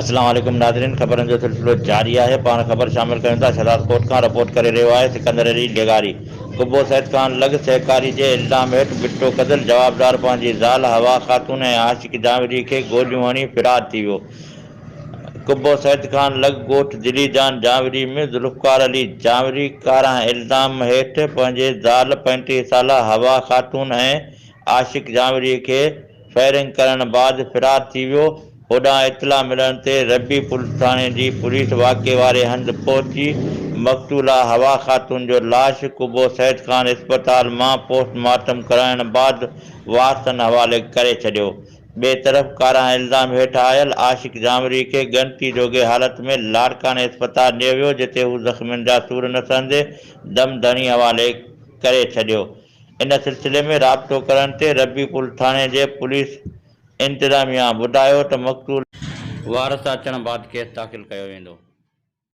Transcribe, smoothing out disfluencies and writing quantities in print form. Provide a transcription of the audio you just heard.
अस्सलाम वालेकुम नाज़रीन, ख़बरनि जो सिलसिलो जारी आहे। पाण ख़बर शामिल कयूं था। शहदादकोट खां रिपोर्ट करे रहियो आहे सिकंदर अली डेगारी। क़बूसैदखान लॻ सहकारी जे इल्ज़ाम हेठि ॿटोक़तल जवाबदार पंहिंजी ज़ाल हवा ख़ातून ऐं आशिक़ जावरी खे गोलियूं हणी फ़रार थी वियो। क़बूसैदखान लॻ ॻोठ दिली जान जावरी में ज़ुल्फ़कार अली जावरी क़ारनहं इल्ज़ाम हेठि पंहिंजे ज़ाल 35 साला हवा ख़ातून ऐं आशिक़ जावरी खे फायरिंग करण बाद फ़रार थी वियो। होॾां इतला मिलण ते रबी पुलिस थाणे जी पुलिस वाक़े वारे हंधि पहुची मक़तूला हवा ख़ातून जो लाश क़बूसैदखान इस्पताल मां पोस्टमार्टम कराइण बाद वारसनि हवाले करे छॾियो। ॿिए तरफ़ क़ारनहं इल्ज़ाम हेठि आयल आशिक़ जावरी खे ॻणती जोगे हालत में लाड़काने इस्पताल लियो वियो, जिते हू ज़ख़्मियुनि जा सूर न सहंदे दम धणी हवाले करे छॾियो। इन सिलसिले में राबितो करण ते रबी पुलिस थाणे जे पुलिस इंतज़ामिया ॿुधायो त मक़तूल वारस अचण बाद केस दाख़िल कयो वेंदो।